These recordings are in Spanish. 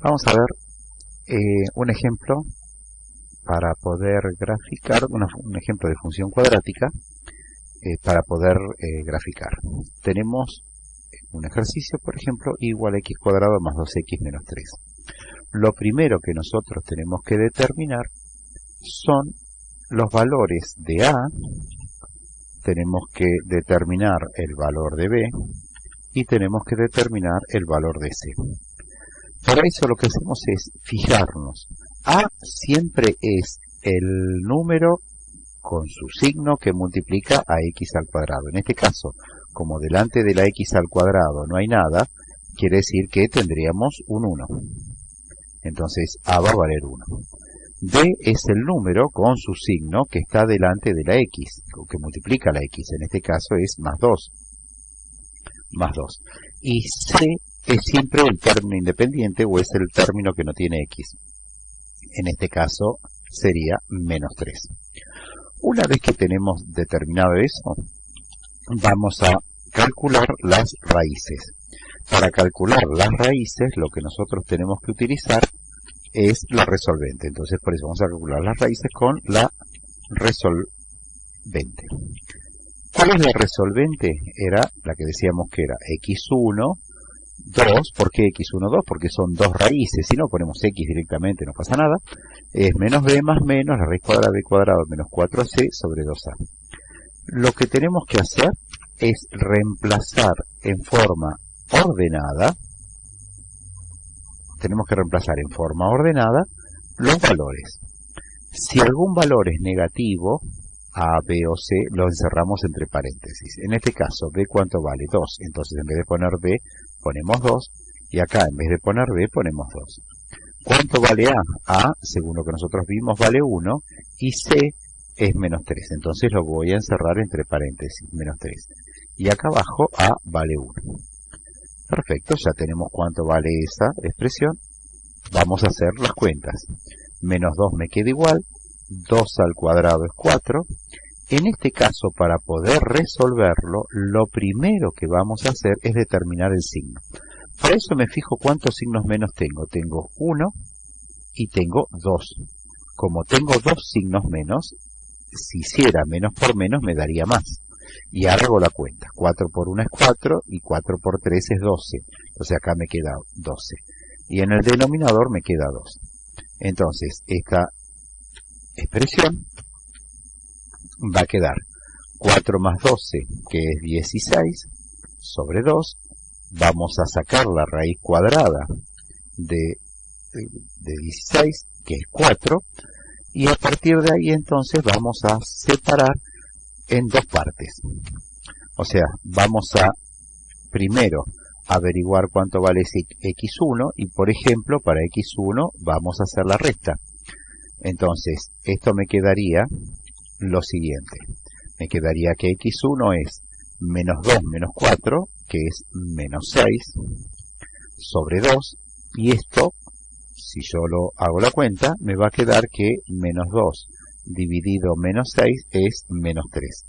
Vamos a ver un ejemplo para poder graficar, un ejemplo de función cuadrática para poder graficar. Tenemos un ejercicio, por ejemplo, igual a x cuadrado más 2x menos 3. Lo primero que nosotros tenemos que determinar son los valores de a, tenemos que determinar el valor de b y tenemos que determinar el valor de c. Para eso lo que hacemos es fijarnos. A siempre es el número con su signo que multiplica a x al cuadrado. En este caso, como delante de la x al cuadrado no hay nada, quiere decir que tendríamos un 1. Entonces A va a valer 1. B es el número con su signo que está delante de la x, que multiplica la x. En este caso es más 2. Más 2. Y C es siempre el término independiente o es el término que no tiene x. En este caso sería menos 3. Una vez que tenemos determinado eso, vamos a calcular las raíces. Para calcular las raíces, lo que nosotros tenemos que utilizar es la resolvente. Entonces, por eso vamos a calcular las raíces con la resolvente. ¿Cuál es la resolvente? Era la que decíamos que era x1, 2. ¿Por qué x1, 2? Porque son dos raíces. Si no ponemos x directamente no pasa nada. Es menos b más menos la raíz cuadrada de cuadrado menos 4c sobre 2a. Lo que tenemos que hacer es reemplazar en forma ordenada. Tenemos que reemplazar en forma ordenada los valores. Si algún valor es negativo, A, B o C, lo encerramos entre paréntesis. En este caso, B ¿cuánto vale? 2. Entonces en vez de poner B, ponemos 2. Y acá en vez de poner B, ponemos 2. ¿Cuánto vale A? A, según lo que nosotros vimos, vale 1. Y C es menos 3. Entonces lo voy a encerrar entre paréntesis, menos 3. Y acá abajo A vale 1. Perfecto, ya tenemos cuánto vale esa expresión. Vamos a hacer las cuentas. Menos 2 me queda igual. 2 al cuadrado es 4. En este caso, para poder resolverlo, lo primero que vamos a hacer es determinar el signo. Para eso me fijo cuántos signos menos tengo. Tengo 1 y tengo 2. Como tengo dos signos menos, si hiciera menos por menos me daría más. Y hago la cuenta. 4 por 1 es 4 y 4 por 3 es 12. Entonces acá me queda 12. Y en el denominador me queda 2. Entonces esta expresión va a quedar 4 más 12, que es 16, sobre 2. Vamos a sacar la raíz cuadrada de 16, que es 4. Y a partir de ahí entonces vamos a separar en dos partes. O sea, vamos a primero averiguar cuánto vale x1 y por ejemplo para x1 vamos a hacer la resta. Entonces esto me quedaría lo siguiente. Me quedaría que x1 es menos 2 menos 4, que es menos 6, sobre 2. Y esto, si yo lo hago la cuenta, me va a quedar que menos 2 dividido menos 6 es menos 3.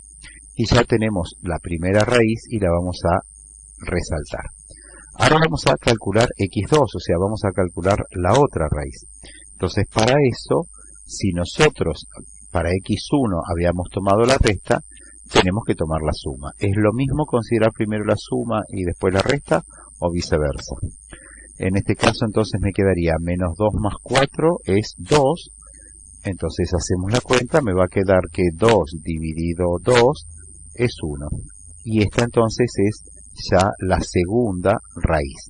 Y ya tenemos la primera raíz y la vamos a resaltar. Ahora vamos a calcular x2, o sea, vamos a calcular la otra raíz. Entonces, para eso, si nosotros para x1 habíamos tomado la resta, tenemos que tomar la suma. ¿Es lo mismo considerar primero la suma y después la resta o viceversa? En este caso, entonces, me quedaría menos 2 más 4 es 2. Entonces hacemos la cuenta, me va a quedar que 2 dividido 2 es 1. Y esta entonces es ya la segunda raíz.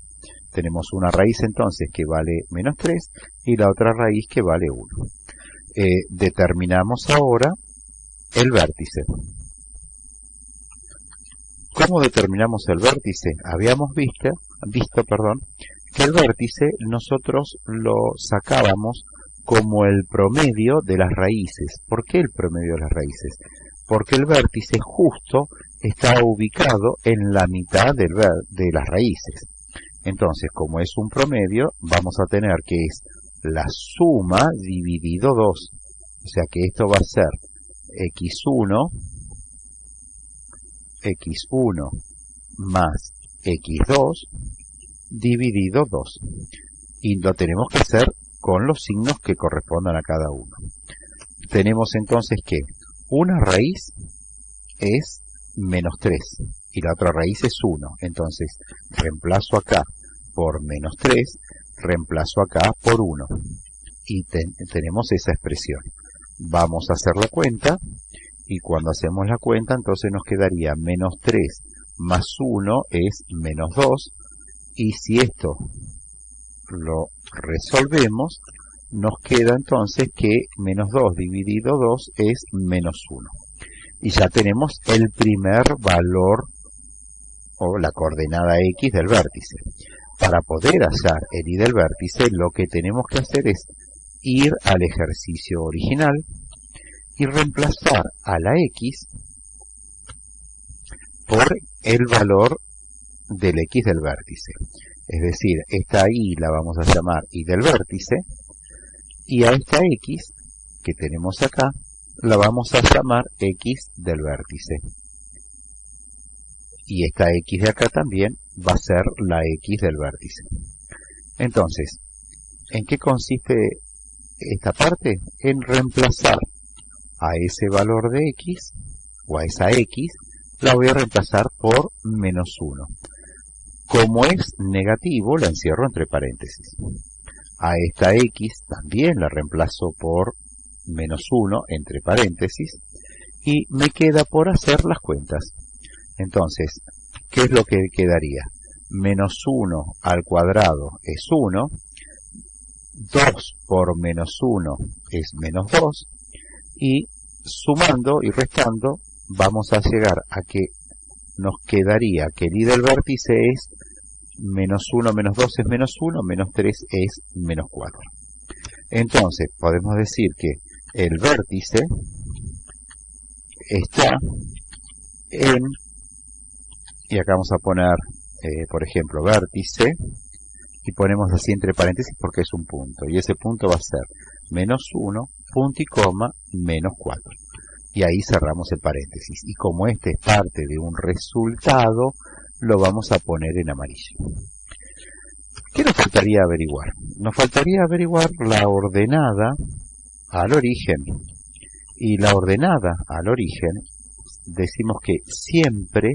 Tenemos una raíz entonces que vale menos 3 y la otra raíz que vale 1. Determinamos ahora el vértice. ¿Cómo determinamos el vértice? Habíamos visto que el vértice nosotros lo sacábamos como el promedio de las raíces. ¿Por qué el promedio de las raíces? Porque el vértice justo está ubicado en la mitad de las raíces. Entonces, como es un promedio, vamos a tener que es la suma dividido 2. O sea que esto va a ser x1 más x2 dividido 2. y lo tenemos que hacer con los signos que correspondan a cada uno. Tenemos entonces que una raíz es menos 3 y la otra raíz es 1. Entonces reemplazo acá por menos 3, reemplazo acá por 1. Y tenemos esa expresión. Vamos a hacer la cuenta y cuando hacemos la cuenta entonces nos quedaría menos 3 más 1 es menos 2. Y si esto lo resolvemos, nos queda entonces que menos 2 dividido 2 es menos 1. Y ya tenemos el primer valor o la coordenada X del vértice. Para poder hallar el Y del vértice, lo que tenemos que hacer es ir al ejercicio original y reemplazar a la X por el valor del X del vértice. Es decir, esta Y la vamos a llamar Y del vértice, y a esta X que tenemos acá la vamos a llamar X del vértice. Y esta X de acá también va a ser la X del vértice. Entonces, ¿en qué consiste esta parte? En reemplazar a ese valor de X, o a esa X, la voy a reemplazar por menos 1. Como es negativo, la encierro entre paréntesis. A esta X también la reemplazo por menos 1 entre paréntesis. Y me queda por hacer las cuentas. Entonces, ¿qué es lo que quedaría? Menos 1 al cuadrado es 1. 2 por menos 1 es menos 2. Y sumando y restando, vamos a llegar a que nos quedaría que el Y del vértice es menos 1 menos 2 es menos 1, menos 3 es menos 4. Entonces, podemos decir que el vértice está en, y acá vamos a poner, por ejemplo, vértice, y ponemos así entre paréntesis porque es un punto, y ese punto va a ser menos 1, punto y coma, menos 4. Y ahí cerramos el paréntesis. Y como este es parte de un resultado, lo vamos a poner en amarillo. ¿Qué nos faltaría averiguar? Nos faltaría averiguar la ordenada al origen. Y la ordenada al origen, decimos que siempre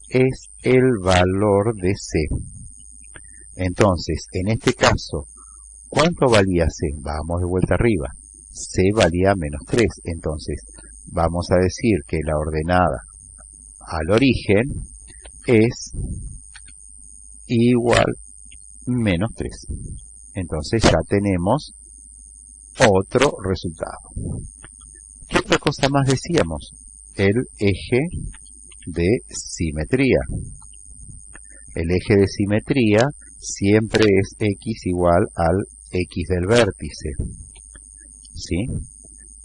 es el valor de C. Entonces, en este caso, ¿cuánto valía C? Vamos de vuelta arriba. C valía menos 3. Entonces, vamos a decir que la ordenada al origen es igual menos 3. Entonces ya tenemos otro resultado. ¿Qué otra cosa más decíamos? El eje de simetría. El eje de simetría siempre es X igual al X del vértice. ¿Sí?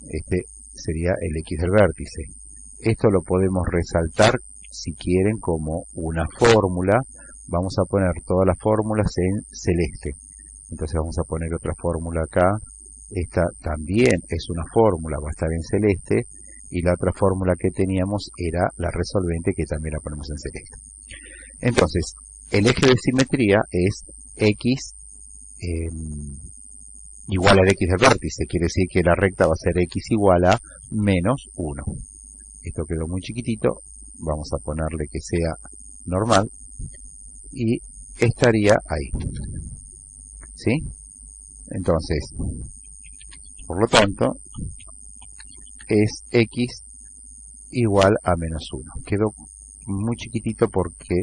Este sería el X del vértice. Esto lo podemos resaltar, si quieren, como una fórmula. Vamos a poner todas las fórmulas en celeste. Entonces vamos a poner otra fórmula acá. Esta también es una fórmula, va a estar en celeste. Y la otra fórmula que teníamos era la resolvente, que también la ponemos en celeste. Entonces, el eje de simetría es X igual al X del vértice. Quiere decir que la recta va a ser X igual a menos 1. Esto quedó muy chiquitito. Vamos a ponerle que sea normal. Y estaría ahí. ¿Sí? Entonces, por lo tanto, es X igual a menos 1. Quedó muy chiquitito porque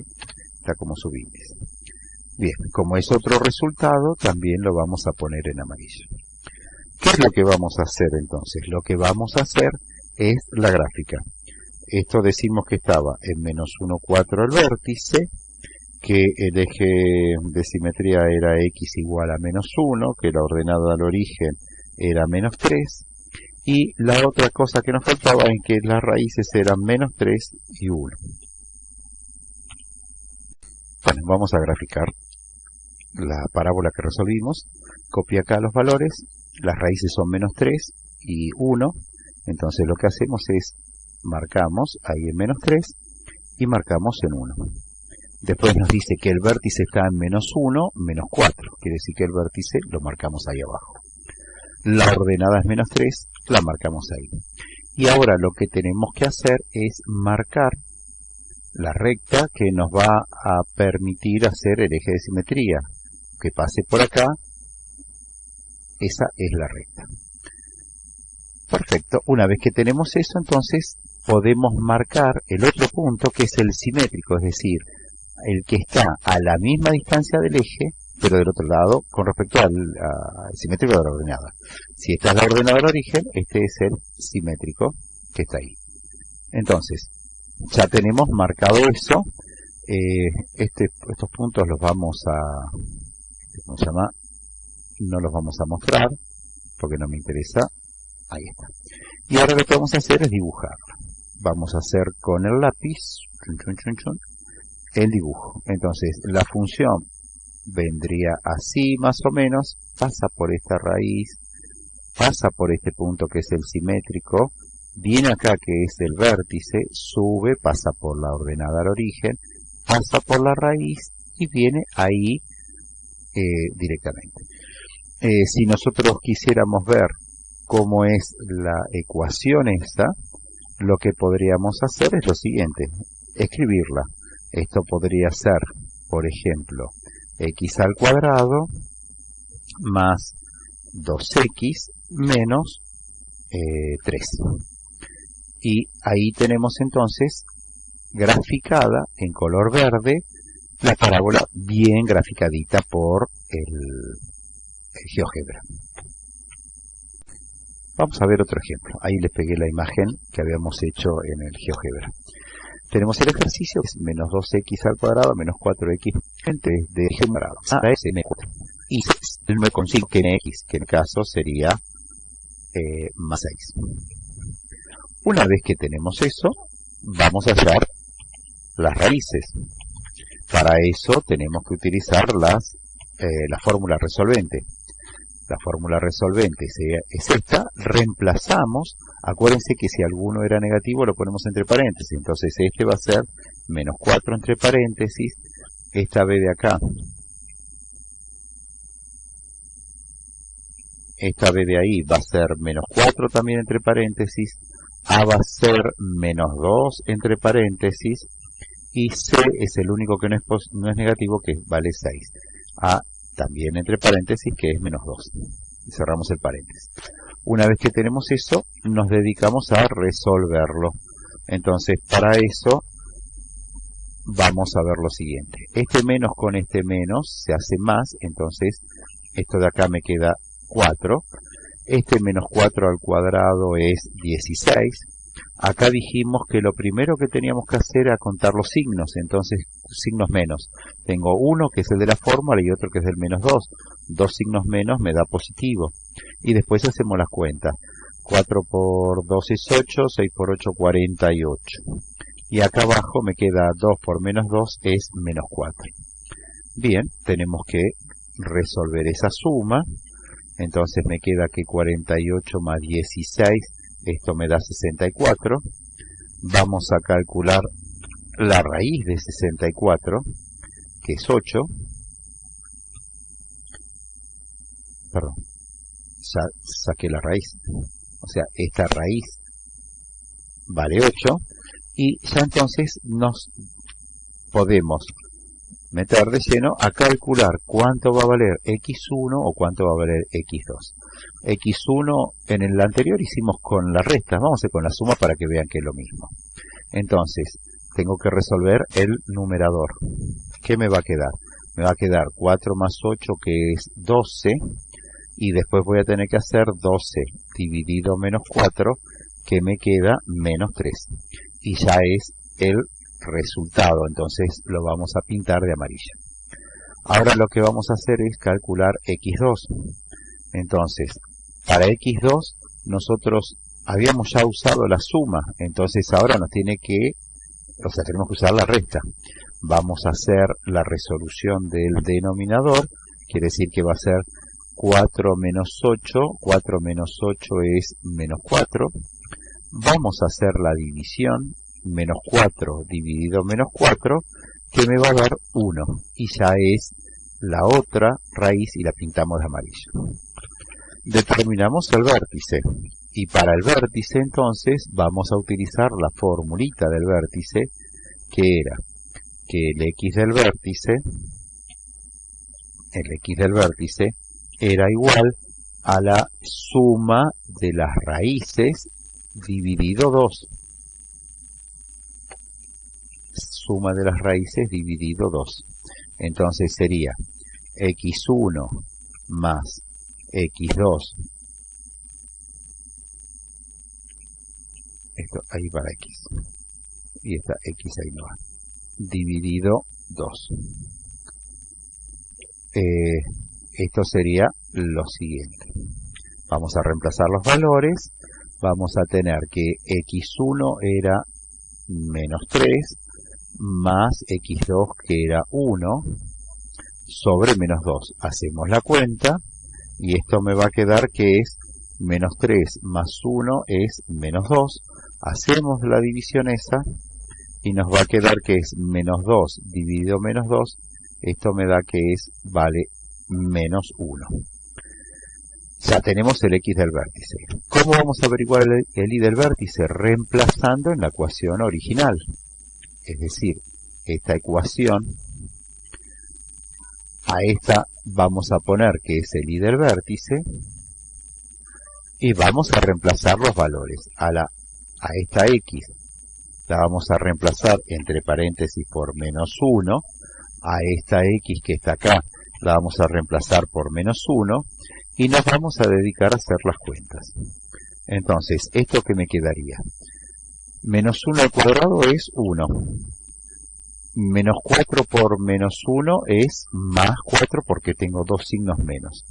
está como subíndice. Bien, como es otro resultado, también lo vamos a poner en amarillo. ¿Qué es lo que vamos a hacer entonces? Lo que vamos a hacer es la gráfica. Esto decimos que estaba en menos 1, 4 el vértice, que el eje de simetría era X igual a menos 1, que la ordenada al origen era menos 3, y la otra cosa que nos faltaba es que las raíces eran menos 3 y 1. Bueno, vamos a graficar la parábola que resolvimos. Copia acá los valores, las raíces son menos 3 y 1, entonces lo que hacemos es marcamos ahí en menos 3 y marcamos en 1. Después nos dice que el vértice está en menos 1, menos 4. Quiere decir que el vértice lo marcamos ahí abajo. La ordenada es menos 3, la marcamos ahí. Y ahora lo que tenemos que hacer es marcar la recta que nos va a permitir hacer el eje de simetría. Que pase por acá, esa es la recta. Perfecto, una vez que tenemos eso, entonces podemos marcar el otro punto que es el simétrico, es decir, el que está a la misma distancia del eje, pero del otro lado, con respecto al simétrico de la ordenada. Si esta es la ordenada del origen, este es el simétrico que está ahí. Entonces, ya tenemos marcado eso. Estos puntos los vamos a... ¿cómo se llama? No los vamos a mostrar, porque no me interesa. Ahí está. Y ahora lo que vamos a hacer es dibujarlo. Vamos a hacer con el lápiz el dibujo. Entonces, la función vendría así más o menos, pasa por esta raíz, pasa por este punto que es el simétrico, viene acá que es el vértice, sube, pasa por la ordenada al origen, pasa por la raíz y viene ahí directamente. Si nosotros quisiéramos ver cómo es la ecuación esta, lo que podríamos hacer es lo siguiente, escribirla. Esto podría ser, por ejemplo, x al cuadrado más 2x menos 3. Y ahí tenemos entonces graficada en color verde la parábola bien graficadita por el GeoGebra. Vamos a ver otro ejemplo. Ahí les pegué la imagen que habíamos hecho en el GeoGebra. Tenemos el ejercicio que es menos 2x al cuadrado menos 4x de g cuadrado. Y el 9,5 que en x, que en caso sería más 6. Una vez que tenemos eso, vamos a hallar las raíces. Para eso tenemos que utilizar la fórmula resolvente. La fórmula resolvente es esta, reemplazamos, acuérdense que si alguno era negativo lo ponemos entre paréntesis, entonces este va a ser menos 4 entre paréntesis, esta b de acá, esta b de ahí va a ser menos 4 también entre paréntesis, a va a ser menos 2 entre paréntesis, y c es el único que no es negativo, que vale 6. A también entre paréntesis, que es menos 2. Y cerramos el paréntesis. Una vez que tenemos eso, nos dedicamos a resolverlo. Entonces, para eso, vamos a ver lo siguiente. Este menos con este menos se hace más, entonces, esto de acá me queda 4. Este menos 4 al cuadrado es 16. Acá dijimos que lo primero que teníamos que hacer era contar los signos, entonces signos menos. Tengo uno que es el de la fórmula y otro que es del menos 2. 2 signos menos me da positivo. Y después hacemos las cuentas. 4 por 2 es 8, 6 por 8, 48. Y acá abajo me queda 2 por menos 2 es menos 4. Bien, tenemos que resolver esa suma. Entonces me queda que 48 más 16, esto me da 64. Vamos a calcular la raíz de 64, que es 8. Perdón, ya saqué la raíz. O sea, esta raíz vale 8. Y ya entonces nos podemos meter de lleno a calcular cuánto va a valer x1 o cuánto va a valer x2. x1 en el anterior hicimos con la resta, vamos a hacer con la suma para que vean que es lo mismo. Entonces, tengo que resolver el numerador. ¿Qué me va a quedar? Me va a quedar 4 más 8, que es 12, y después voy a tener que hacer 12 dividido menos 4, que me queda menos 3. Y ya es el resultado, entonces lo vamos a pintar de amarillo. Ahora lo que vamos a hacer es calcular x2. Entonces, para x2 nosotros habíamos ya usado la suma, entonces ahora nos tiene que, o sea, tenemos que usar la resta. Vamos a hacer la resolución del denominador, quiere decir que va a ser 4 menos 8, 4 menos 8 es menos 4. Vamos a hacer la división, menos 4 dividido menos 4, que me va a dar 1, y ya es la otra raíz y la pintamos de amarillo. Determinamos el vértice, y para el vértice entonces vamos a utilizar la formulita del vértice, que era que el x del vértice era igual a la suma de las raíces dividido 2. Suma de las raíces dividido 2. Entonces sería x1 más x2. Esto ahí para x. Y esta x ahí no va. Dividido 2. Esto sería lo siguiente. Vamos a reemplazar los valores. Vamos a tener que x1 era menos 3 más x2 que era 1 sobre menos 2. Hacemos la cuenta y esto me va a quedar que es menos 3 más 1 es menos 2. Hacemos la división esa y nos va a quedar que es menos 2 dividido menos 2. Esto me da que vale menos 1. Ya tenemos el x del vértice. ¿Cómo vamos a averiguar el y del vértice? Reemplazando en la ecuación original. Es decir, esta ecuación, a esta vamos a poner que es el y del vértice, y vamos a reemplazar los valores. A esta x la vamos a reemplazar entre paréntesis por menos 1, a esta x que está acá la vamos a reemplazar por menos 1, y nos vamos a dedicar a hacer las cuentas. Entonces, ¿esto qué me quedaría? Menos 1 al cuadrado es 1. Menos 4 por menos 1 es más 4 porque tengo dos signos menos.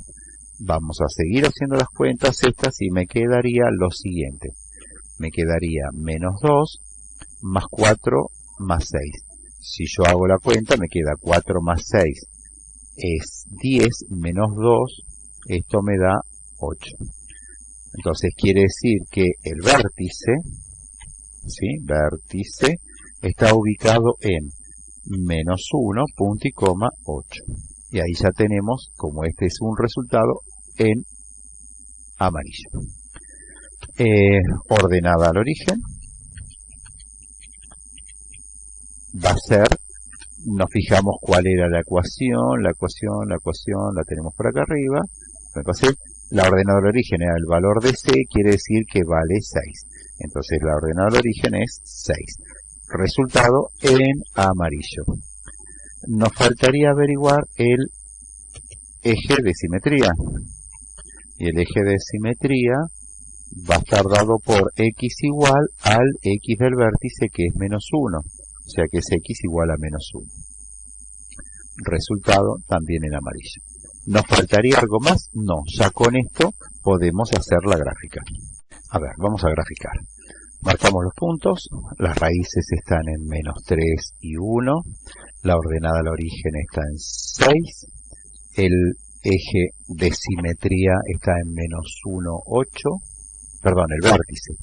Vamos a seguir haciendo las cuentas estas y me quedaría lo siguiente. Me quedaría menos 2 más 4 más 6. Si yo hago la cuenta me queda 4 más 6 es 10 menos 2. Esto me da 8. Entonces quiere decir que el vértice, ¿sí? Vértice está ubicado en menos 1, punto y coma, 8. Y ahí ya tenemos, como este es un resultado, en amarillo. Ordenada al origen. Va a ser, nos fijamos cuál era la ecuación, la tenemos por acá arriba. Entonces, la ordenada al origen era el valor de c, quiere decir que vale 6. Entonces, la ordenada al origen es 6. Resultado en amarillo. Nos faltaría averiguar el eje de simetría. Y el eje de simetría va a estar dado por x igual al x del vértice, que es menos 1. O sea que es x igual a menos 1. Resultado también en amarillo. ¿Nos faltaría algo más? No, ya con esto podemos hacer la gráfica. A ver, vamos a graficar. Marcamos los puntos, las raíces están en menos 3 y 1, la ordenada al origen está en 6, el eje de simetría está en menos 1, 8, perdón, el vértice.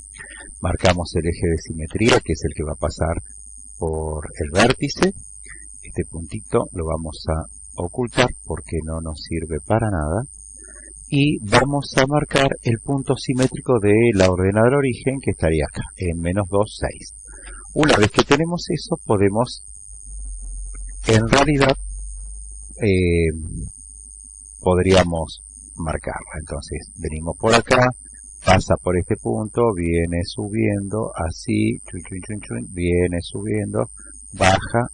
Marcamos el eje de simetría, que es el que va a pasar por el vértice. Este puntito lo vamos a ocultar porque no nos sirve para nada. Y vamos a marcar el punto simétrico de la ordenada del origen, que estaría acá, en menos 2, 6. Una vez que tenemos eso, podemos, en realidad, podríamos marcarla. Entonces, venimos por acá, pasa por este punto, viene subiendo, así, viene subiendo, baja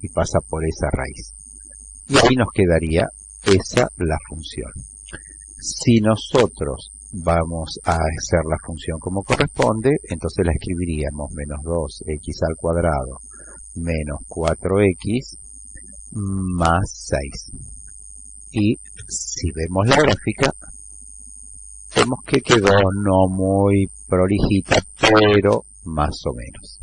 y pasa por esa raíz. Y ahí nos quedaría esa la función. Si nosotros vamos a hacer la función como corresponde, entonces la escribiríamos menos 2x al cuadrado menos 4x más 6. Y si vemos la gráfica, vemos que quedó no muy prolijita, pero más o menos.